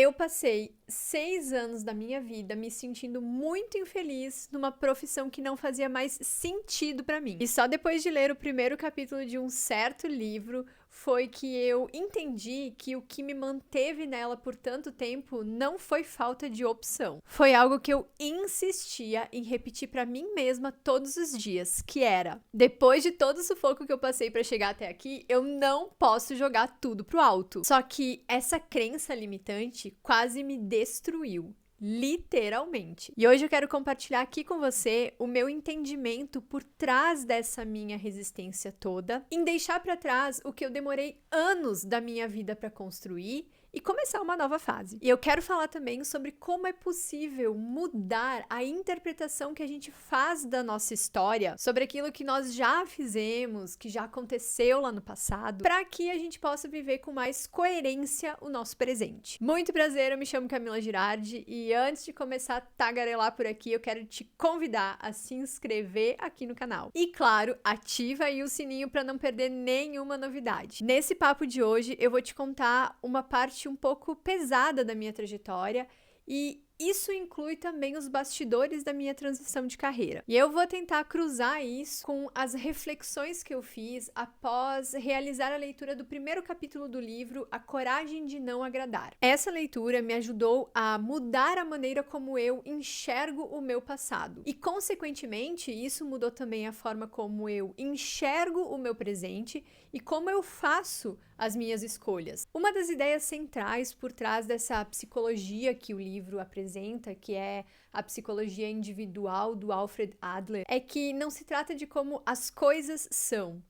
Eu passei 6 anos da minha vida me sentindo muito infeliz numa profissão que não fazia mais sentido pra mim. E só depois de ler o primeiro capítulo de um certo livro foi que eu entendi que o que me manteve nela por tanto tempo não foi falta de opção. Foi algo que eu insistia em repetir pra mim mesma todos os dias, que era: depois de todo o sufoco que eu passei pra chegar até aqui, eu não posso jogar tudo pro alto. Só que essa crença limitante quase me destruiu. Literalmente. E hoje eu quero compartilhar aqui com você o meu entendimento por trás dessa minha resistência toda, em deixar para trás o que eu demorei anos da minha vida para construir e começar uma nova fase. E eu quero falar também sobre como é possível mudar a interpretação que a gente faz da nossa história, sobre aquilo que nós já fizemos, que já aconteceu lá no passado, para que a gente possa viver com mais coerência o nosso presente. Muito prazer, eu me chamo Camila Girardi e antes de começar a tagarelar por aqui, eu quero te convidar a se inscrever aqui no canal. E claro, ativa aí o sininho para não perder nenhuma novidade. Nesse papo de hoje, eu vou te contar uma parte um pouco pesada da minha trajetória e isso inclui também os bastidores da minha transição de carreira. E eu vou tentar cruzar isso com as reflexões que eu fiz após realizar a leitura do primeiro capítulo do livro A Coragem de Não Agradar. Essa leitura me ajudou a mudar a maneira como eu enxergo o meu passado. E, consequentemente, isso mudou também a forma como eu enxergo o meu presente e como eu faço as minhas escolhas. Uma das ideias centrais por trás dessa psicologia que o livro apresenta, que é a psicologia individual do Alfred Adler, é que não se trata de como as coisas são,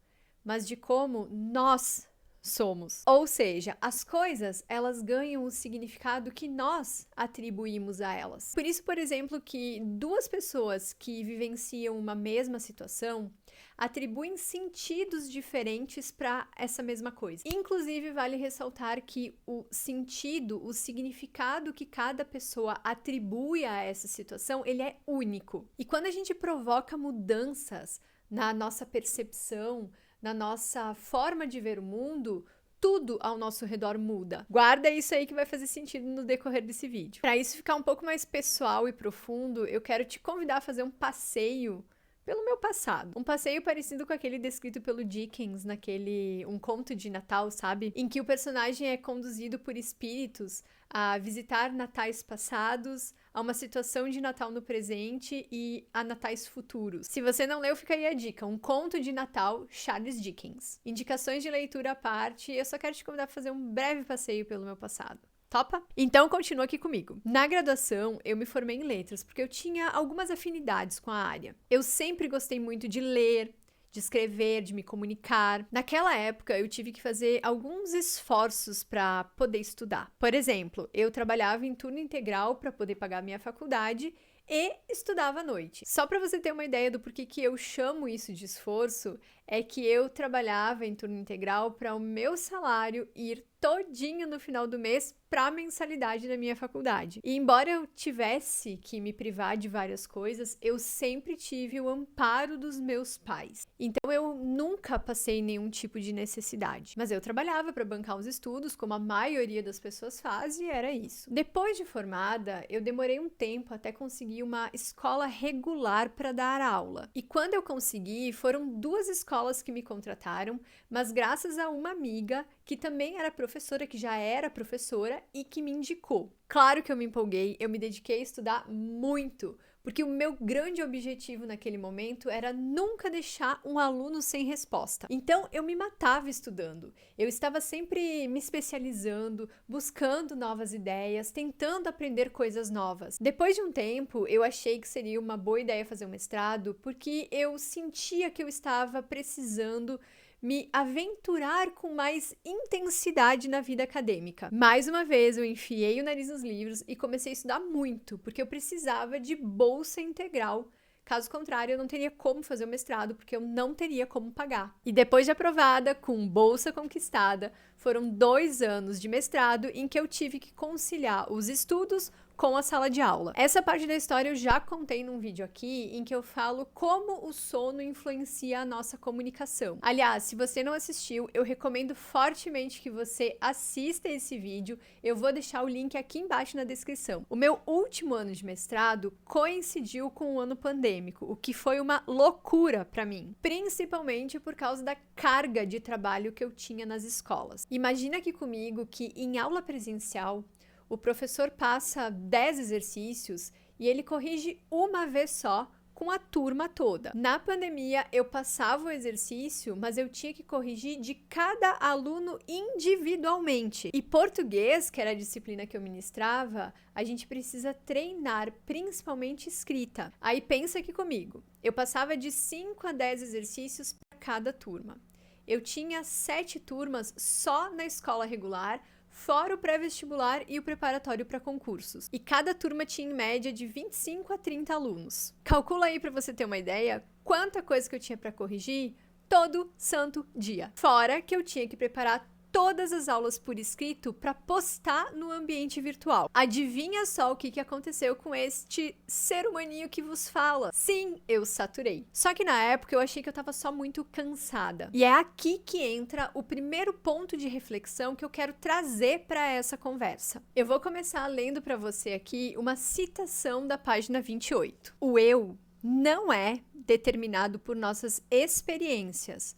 mas de como nós somos. Ou seja, as coisas, elas ganham o significado que nós atribuímos a elas. Por isso, por exemplo, que duas pessoas que vivenciam uma mesma situação atribuem sentidos diferentes para essa mesma coisa. Inclusive, vale ressaltar que o sentido, o significado que cada pessoa atribui a essa situação, ele é único. E quando a gente provoca mudanças na nossa percepção, na nossa forma de ver o mundo, tudo ao nosso redor muda. Guarda isso aí que vai fazer sentido no decorrer desse vídeo. Para isso ficar um pouco mais pessoal e profundo, eu quero te convidar a fazer um passeio pelo meu passado. Um passeio parecido com aquele descrito pelo Dickens naquele Um Conto de Natal, sabe? Em que o personagem é conduzido por espíritos a visitar natais passados, a uma situação de Natal no presente e a natais futuros. Se você não leu, fica aí a dica. Um Conto de Natal, Charles Dickens. Indicações de leitura à parte, eu só quero te convidar a fazer um breve passeio pelo meu passado. Topa? Então continua aqui comigo. Na graduação, eu me formei em letras porque eu tinha algumas afinidades com a área. Eu sempre gostei muito de ler, de escrever, de me comunicar. Naquela época, eu tive que fazer alguns esforços para poder estudar. Por exemplo, eu trabalhava em turno integral para poder pagar minha faculdade e estudava à noite. Só para você ter uma ideia do porquê que eu chamo isso de esforço, é que eu trabalhava em turno integral para o meu salário ir todinho no final do mês para a mensalidade da minha faculdade. E embora eu tivesse que me privar de várias coisas, eu sempre tive o amparo dos meus pais. Então eu nunca passei nenhum tipo de necessidade. Mas eu trabalhava para bancar os estudos, como a maioria das pessoas faz, e era isso. Depois de formada, eu demorei um tempo até conseguir uma escola regular para dar aula. E quando eu consegui, foram 2 escolas que me contrataram, mas graças a uma amiga que também era professora, que já era professora e que me indicou. Claro que eu me empolguei, eu me dediquei a estudar muito, porque o meu grande objetivo naquele momento era nunca deixar um aluno sem resposta. Então, eu me matava estudando. Eu estava sempre me especializando, buscando novas ideias, tentando aprender coisas novas. Depois de um tempo, eu achei que seria uma boa ideia fazer um mestrado, porque eu sentia que eu estava precisando me aventurar com mais intensidade na vida acadêmica. Mais uma vez, eu enfiei o nariz nos livros e comecei a estudar muito, porque eu precisava de bolsa integral. Caso contrário, eu não teria como fazer o mestrado, porque eu não teria como pagar. E depois de aprovada, com bolsa conquistada, foram 2 anos de mestrado em que eu tive que conciliar os estudos com a sala de aula. Essa parte da história eu já contei num vídeo aqui em que eu falo como o sono influencia a nossa comunicação. Aliás, se você não assistiu, eu recomendo fortemente que você assista esse vídeo. Eu vou deixar o link aqui embaixo na descrição. O meu último ano de mestrado coincidiu com o ano pandêmico, o que foi uma loucura para mim, principalmente por causa da carga de trabalho que eu tinha nas escolas. Imagina aqui comigo que em aula presencial, o professor passa 10 exercícios e ele corrige uma vez só com a turma toda. Na pandemia, eu passava o exercício, mas eu tinha que corrigir de cada aluno individualmente. E português, que era a disciplina que eu ministrava, a gente precisa treinar, principalmente escrita. Aí pensa aqui comigo, eu passava de 5 a 10 exercícios para cada turma. Eu tinha 7 turmas só na escola regular, fora o pré-vestibular e o preparatório para concursos. E cada turma tinha em média de 25 a 30 alunos. Calcula aí para você ter uma ideia quanta coisa que eu tinha para corrigir todo santo dia. Fora que eu tinha que preparar todas as aulas por escrito para postar no ambiente virtual. Adivinha só o que aconteceu com este ser humaninho que vos fala? Sim, eu saturei. Só que na época eu achei que eu tava só muito cansada. E é aqui que entra o primeiro ponto de reflexão que eu quero trazer para essa conversa. Eu vou começar lendo para você aqui uma citação da página 28. O eu não é determinado por nossas experiências,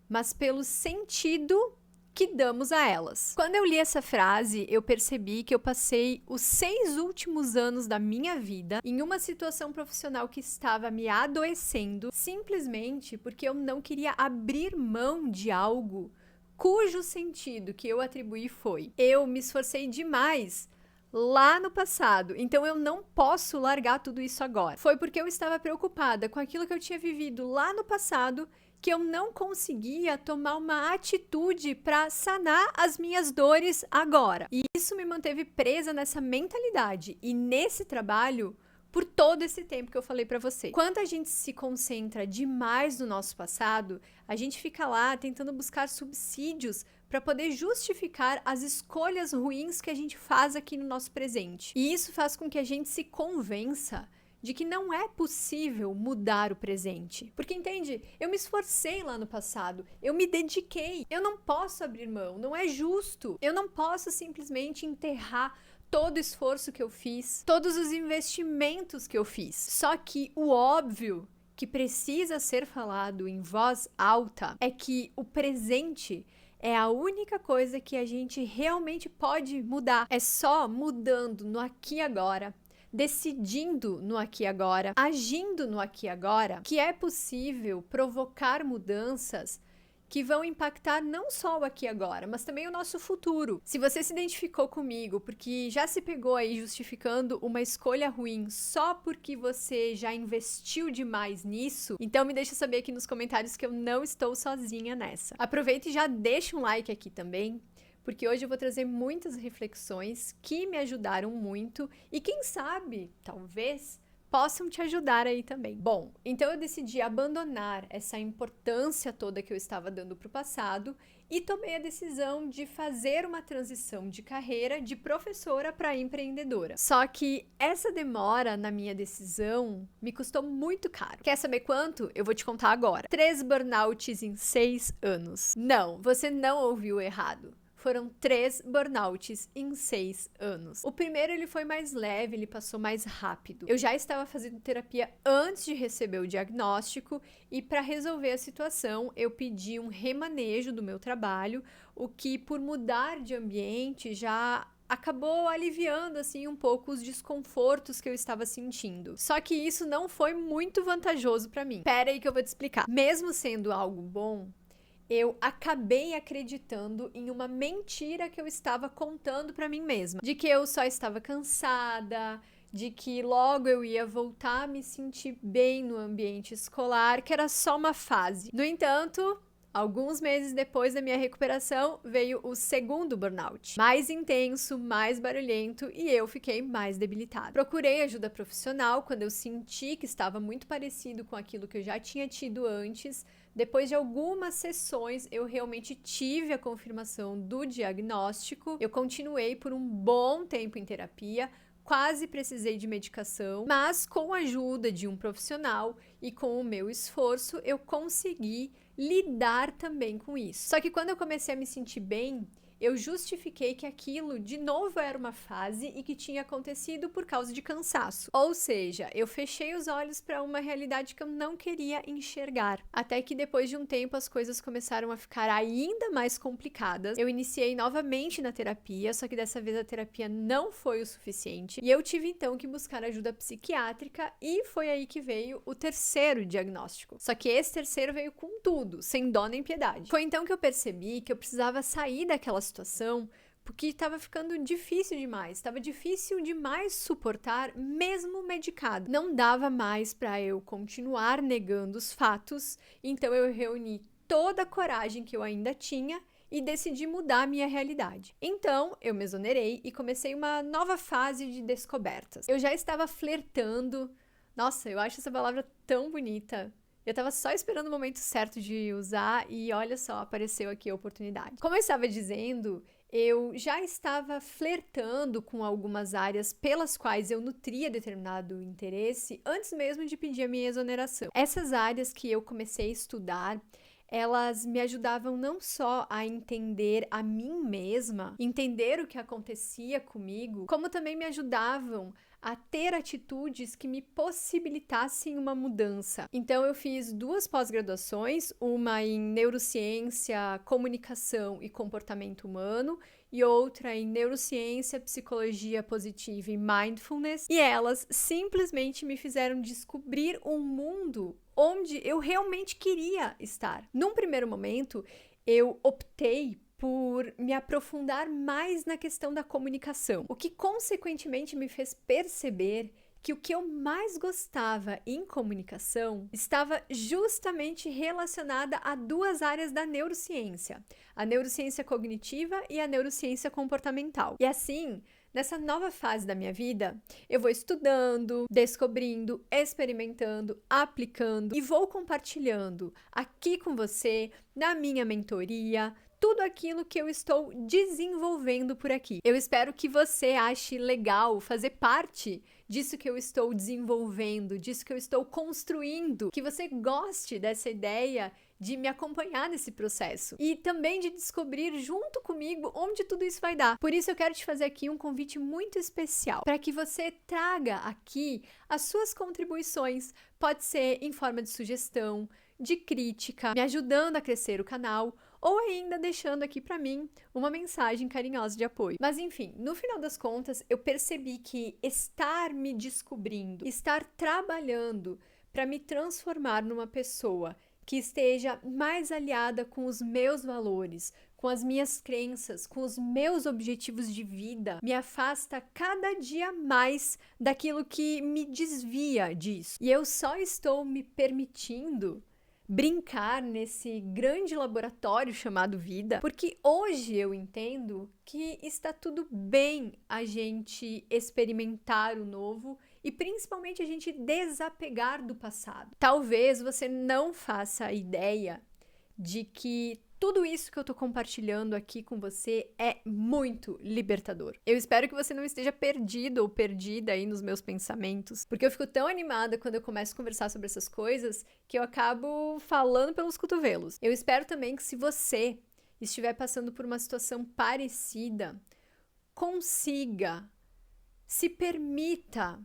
mas pelo sentido que damos a elas. Quando eu li essa frase, eu percebi que eu passei os 6 últimos anos da minha vida em uma situação profissional que estava me adoecendo, simplesmente porque eu não queria abrir mão de algo cujo sentido que eu atribuí foi: eu me esforcei demais lá no passado, então eu não posso largar tudo isso agora. Foi porque eu estava preocupada com aquilo que eu tinha vivido lá no passado que eu não conseguia tomar uma atitude para sanar as minhas dores agora. E isso me manteve presa nessa mentalidade e nesse trabalho por todo esse tempo que eu falei para você. Quando a gente se concentra demais no nosso passado, a gente fica lá tentando buscar subsídios para poder justificar as escolhas ruins que a gente faz aqui no nosso presente. E isso faz com que a gente se convença de que não é possível mudar o presente. Porque, entende? Eu me esforcei lá no passado, eu me dediquei, eu não posso abrir mão, não é justo. Eu não posso simplesmente enterrar todo o esforço que eu fiz, todos os investimentos que eu fiz. Só que o óbvio que precisa ser falado em voz alta é que o presente é a única coisa que a gente realmente pode mudar. É só mudando no aqui e agora, decidindo no aqui e agora, agindo no aqui e agora, que é possível provocar mudanças que vão impactar não só o aqui e agora, mas também o nosso futuro. Se você se identificou comigo porque já se pegou aí justificando uma escolha ruim só porque você já investiu demais nisso, então me deixa saber aqui nos comentários que eu não estou sozinha nessa. Aproveita e já deixa um like aqui também, porque hoje eu vou trazer muitas reflexões que me ajudaram muito e quem sabe, talvez, possam te ajudar aí também. Bom, então eu decidi abandonar essa importância toda que eu estava dando para o passado e tomei a decisão de fazer uma transição de carreira de professora para empreendedora. Só que essa demora na minha decisão me custou muito caro. Quer saber quanto? Eu vou te contar agora. 3 burnouts em 6 anos. Não, você não ouviu errado. Foram 3 burnouts em 6 anos. O primeiro ele foi mais leve, ele passou mais rápido. Eu já estava fazendo terapia antes de receber o diagnóstico e para resolver a situação eu pedi um remanejo do meu trabalho, o que por mudar de ambiente já acabou aliviando assim um pouco os desconfortos que eu estava sentindo. Só que isso não foi muito vantajoso para mim. Pera aí que eu vou te explicar. Mesmo sendo algo bom, eu acabei acreditando em uma mentira que eu estava contando para mim mesma. De que eu só estava cansada, de que logo eu ia voltar a me sentir bem no ambiente escolar, que era só uma fase. No entanto, alguns meses depois da minha recuperação, veio o segundo burnout. Mais intenso, mais barulhento e eu fiquei mais debilitada. Procurei ajuda profissional quando eu senti que estava muito parecido com aquilo que eu já tinha tido antes. Depois de algumas sessões, eu realmente tive a confirmação do diagnóstico. Eu continuei por um bom tempo em terapia, quase precisei de medicação, mas com a ajuda de um profissional e com o meu esforço, eu consegui lidar também com isso. Só que quando eu comecei a me sentir bem, eu justifiquei que aquilo, de novo, era uma fase e que tinha acontecido por causa de cansaço. Ou seja, eu fechei os olhos para uma realidade que eu não queria enxergar. Até que depois de um tempo as coisas começaram a ficar ainda mais complicadas. Eu iniciei novamente na terapia, só que dessa vez a terapia não foi o suficiente. E eu tive então que buscar ajuda psiquiátrica e foi aí que veio o terceiro diagnóstico. Só que esse terceiro veio com tudo, sem dó nem piedade. Foi então que eu percebi que eu precisava sair daquela situação, porque estava ficando difícil demais, estava difícil demais suportar, mesmo medicado. Não dava mais para eu continuar negando os fatos, então eu reuni toda a coragem que eu ainda tinha e decidi mudar a minha realidade. Então, eu me exonerei e comecei uma nova fase de descobertas. Eu já estava flertando, nossa, eu acho essa palavra tão bonita. Eu tava só esperando o momento certo de usar e olha só, apareceu aqui a oportunidade. Como eu estava dizendo, eu já estava flertando com algumas áreas pelas quais eu nutria determinado interesse antes mesmo de pedir a minha exoneração. Essas áreas que eu comecei a estudar, elas me ajudavam não só a entender a mim mesma, entender o que acontecia comigo, como também me ajudavam a ter atitudes que me possibilitassem uma mudança. Então eu fiz 2 pós-graduações, uma em neurociência, comunicação e comportamento humano e outra em neurociência, psicologia positiva e mindfulness, e elas simplesmente me fizeram descobrir um mundo onde eu realmente queria estar. Num primeiro momento, eu optei por me aprofundar mais na questão da comunicação, o que consequentemente me fez perceber que o que eu mais gostava em comunicação estava justamente relacionada a 2 áreas da neurociência, a neurociência cognitiva e a neurociência comportamental. E assim, nessa nova fase da minha vida, eu vou estudando, descobrindo, experimentando, aplicando e vou compartilhando aqui com você, na minha mentoria, tudo aquilo que eu estou desenvolvendo por aqui. Eu espero que você ache legal fazer parte disso que eu estou desenvolvendo, disso que eu estou construindo, que você goste dessa ideia de me acompanhar nesse processo e também de descobrir junto comigo onde tudo isso vai dar. Por isso eu quero te fazer aqui um convite muito especial para que você traga aqui as suas contribuições. Pode ser em forma de sugestão, de crítica, me ajudando a crescer o canal, ou ainda deixando aqui para mim uma mensagem carinhosa de apoio. Mas enfim, no final das contas, eu percebi que estar me descobrindo, estar trabalhando para me transformar numa pessoa que esteja mais alinhada com os meus valores, com as minhas crenças, com os meus objetivos de vida, me afasta cada dia mais daquilo que me desvia disso. E eu só estou me permitindo brincar nesse grande laboratório chamado vida, porque hoje eu entendo que está tudo bem a gente experimentar o novo e principalmente a gente desapegar do passado. Talvez você não faça ideia de que tudo isso que eu tô compartilhando aqui com você é muito libertador. Eu espero que você não esteja perdido ou perdida aí nos meus pensamentos, porque eu fico tão animada quando eu começo a conversar sobre essas coisas que eu acabo falando pelos cotovelos. Eu espero também que se você estiver passando por uma situação parecida, consiga, se permita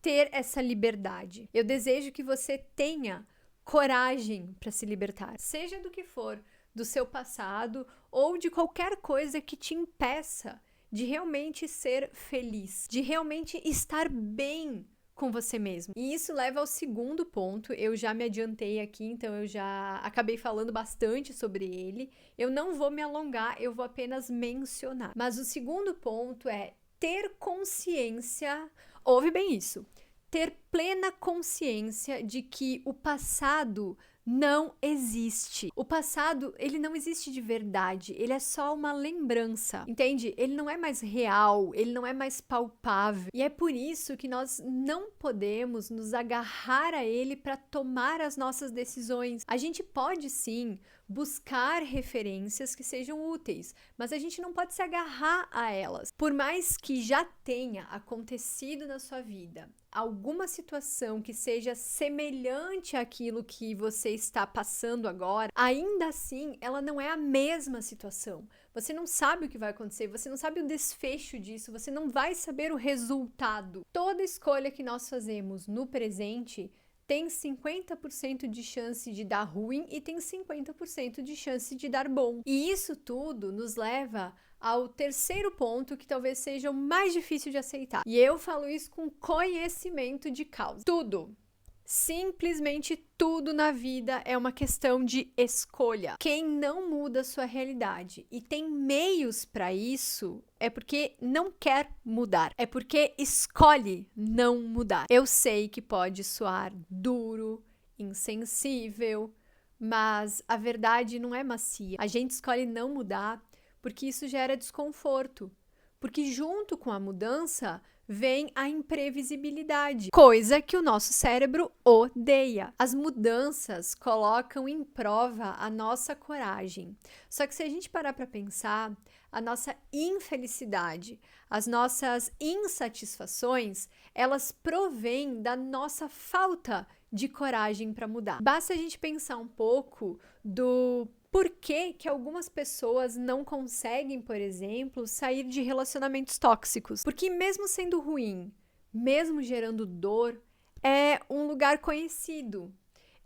ter essa liberdade. Eu desejo que você tenha coragem para se libertar, seja do que for, do seu passado ou de qualquer coisa que te impeça de realmente ser feliz, de realmente estar bem com você mesmo. E isso leva ao segundo ponto, eu já me adiantei aqui, então eu já acabei falando bastante sobre ele. Eu não vou me alongar, eu vou apenas mencionar. Mas o segundo ponto é ter consciência, ouve bem isso, ter plena consciência de que o passado não existe. O passado, ele não existe de verdade, ele é só uma lembrança, entende? Ele não é mais real, ele não é mais palpável. E é por isso que nós não podemos nos agarrar a ele para tomar as nossas decisões. A gente pode sim buscar referências que sejam úteis, mas a gente não pode se agarrar a elas. Por mais que já tenha acontecido na sua vida alguma situação que seja semelhante àquilo que você está passando agora, ainda assim, ela não é a mesma situação. Você não sabe o que vai acontecer, você não sabe o desfecho disso, você não vai saber o resultado. Toda escolha que nós fazemos no presente tem 50% de chance de dar ruim e tem 50% de chance de dar bom. E isso tudo nos leva ao terceiro ponto, que talvez seja o mais difícil de aceitar. E eu falo isso com conhecimento de causa. Tudo, simplesmente tudo na vida é uma questão de escolha. Quem não muda a sua realidade e tem meios para isso é porque não quer mudar, é porque escolhe não mudar. Eu sei que pode soar duro, insensível, mas a verdade não é macia. A gente escolhe não mudar porque isso gera desconforto, porque junto com a mudança vem a imprevisibilidade, coisa que o nosso cérebro odeia. As mudanças colocam em prova a nossa coragem. Só que se a gente parar para pensar, a nossa infelicidade, as nossas insatisfações, elas provêm da nossa falta de coragem para mudar. Basta a gente pensar um pouco do por que algumas pessoas não conseguem, por exemplo, sair de relacionamentos tóxicos? Porque mesmo sendo ruim, mesmo gerando dor, é um lugar conhecido,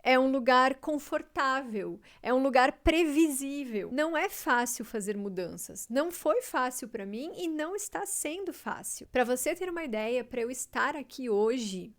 é um lugar confortável, é um lugar previsível. Não é fácil fazer mudanças. Não foi fácil para mim e não está sendo fácil. Para você ter uma ideia, para eu estar aqui hoje,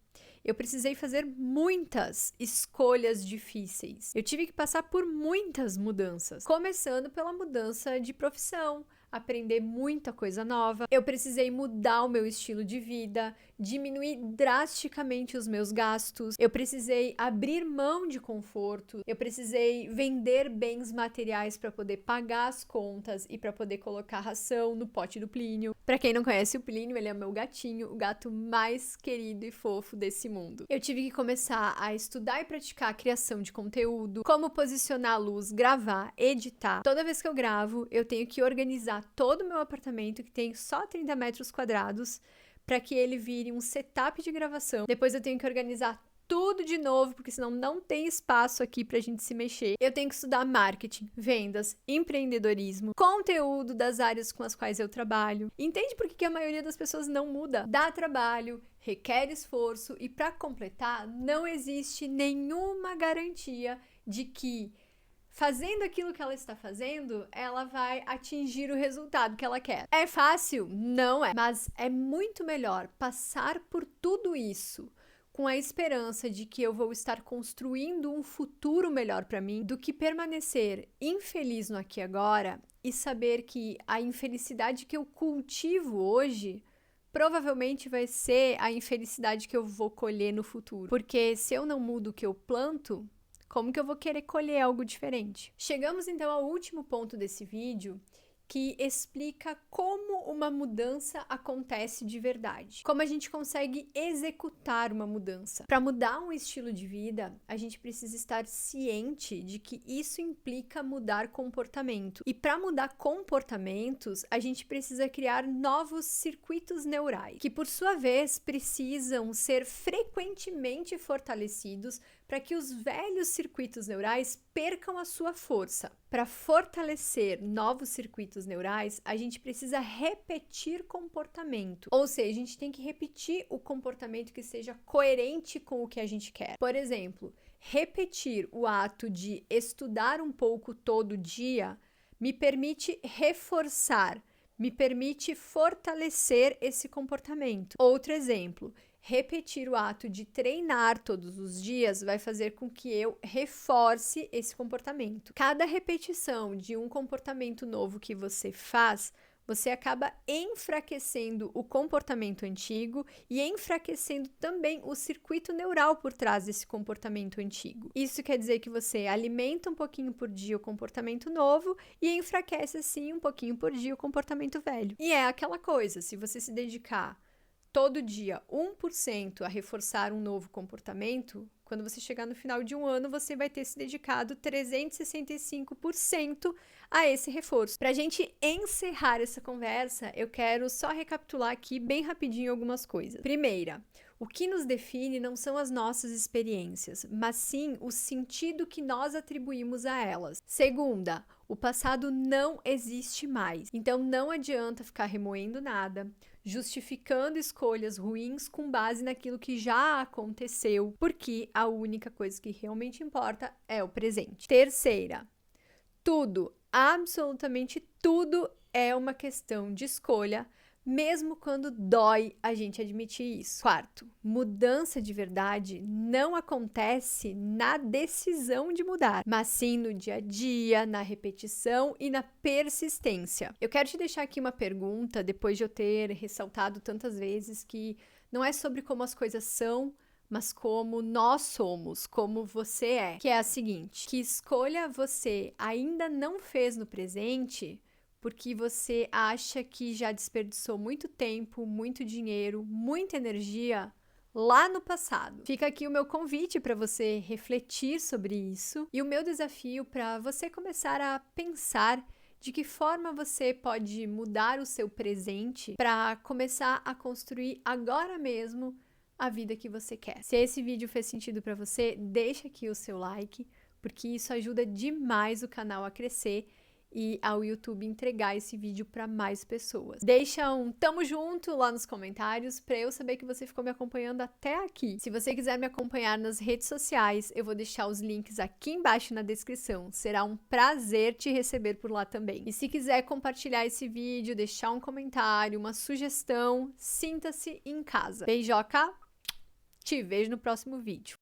eu precisei fazer muitas escolhas difíceis. Eu tive que passar por muitas mudanças, começando pela mudança de profissão, aprender muita coisa nova. Eu precisei mudar o meu estilo de vida, diminuir drasticamente os meus gastos. Eu precisei abrir mão de conforto. Eu precisei vender bens materiais para poder pagar as contas e para poder colocar ração no pote do Plínio. Para quem não conhece o Plínio, ele é o meu gatinho, o gato mais querido e fofo desse mundo. Eu tive que começar a estudar e praticar a criação de conteúdo, como posicionar a luz, gravar, editar. Toda vez que eu gravo, eu tenho que organizar todo o meu apartamento, que tem só 30 metros quadrados, para que ele vire um setup de gravação. Depois eu tenho que organizar tudo de novo, porque senão não tem espaço aqui pra gente se mexer. Eu tenho que estudar marketing, vendas, empreendedorismo, conteúdo das áreas com as quais eu trabalho. Entende por que a maioria das pessoas não muda? Dá trabalho, requer esforço e, para completar, não existe nenhuma garantia de que fazendo aquilo que ela está fazendo, ela vai atingir o resultado que ela quer. É fácil? Não é. Mas é muito melhor passar por tudo isso com a esperança de que eu vou estar construindo um futuro melhor para mim, do que permanecer infeliz no aqui e agora e saber que a infelicidade que eu cultivo hoje provavelmente vai ser a infelicidade que eu vou colher no futuro. Porque se eu não mudo o que eu planto, como que eu vou querer colher algo diferente? Chegamos então ao último ponto desse vídeo, que explica como uma mudança acontece de verdade. Como a gente consegue executar uma mudança. Para mudar um estilo de vida, a gente precisa estar ciente de que isso implica mudar comportamento. E para mudar comportamentos, a gente precisa criar novos circuitos neurais, que por sua vez precisam ser frequentemente fortalecidos para que os velhos circuitos neurais percam a sua força. Para fortalecer novos circuitos neurais, a gente precisa repetir comportamento. Ou seja, a gente tem que repetir o comportamento que seja coerente com o que a gente quer. Por exemplo, repetir o ato de estudar um pouco todo dia me permite reforçar, me permite fortalecer esse comportamento. Outro exemplo, repetir o ato de treinar todos os dias vai fazer com que eu reforce esse comportamento. Cada repetição de um comportamento novo que você faz você acaba enfraquecendo o comportamento antigo e enfraquecendo também o circuito neural por trás desse comportamento antigo. Isso quer dizer que você alimenta um pouquinho por dia o comportamento novo e enfraquece assim um pouquinho por dia o comportamento velho. E é aquela coisa, se você se dedicar todo dia 1% a reforçar um novo comportamento, quando você chegar no final de um ano, você vai ter se dedicado 365% a esse reforço. Para a gente encerrar essa conversa, eu quero só recapitular aqui bem rapidinho algumas coisas. Primeira, o que nos define não são as nossas experiências, mas sim o sentido que nós atribuímos a elas. Segunda, o passado não existe mais, então não adianta ficar remoendo nada, justificando escolhas ruins com base naquilo que já aconteceu, porque a única coisa que realmente importa é o presente. Terceira, tudo, absolutamente tudo é uma questão de escolha, mesmo quando dói a gente admitir isso. Quarto, mudança de verdade não acontece na decisão de mudar, mas sim no dia a dia, na repetição e na persistência. Eu quero te deixar aqui uma pergunta, depois de eu ter ressaltado tantas vezes que não é sobre como as coisas são, mas como nós somos, como você é. Que é a seguinte: que escolha você ainda não fez no presente porque você acha que já desperdiçou muito tempo, muito dinheiro, muita energia lá no passado. Fica aqui o meu convite para você refletir sobre isso e o meu desafio para você começar a pensar de que forma você pode mudar o seu presente para começar a construir agora mesmo a vida que você quer. Se esse vídeo fez sentido para você, deixa aqui o seu like, porque isso ajuda demais o canal a crescer e ao YouTube entregar esse vídeo para mais pessoas. Deixa um tamo junto lá nos comentários para eu saber que você ficou me acompanhando até aqui. Se você quiser me acompanhar nas redes sociais, eu vou deixar os links aqui embaixo na descrição. Será um prazer te receber por lá também. E se quiser compartilhar esse vídeo, deixar um comentário, uma sugestão, sinta-se em casa. Beijoca, te vejo no próximo vídeo.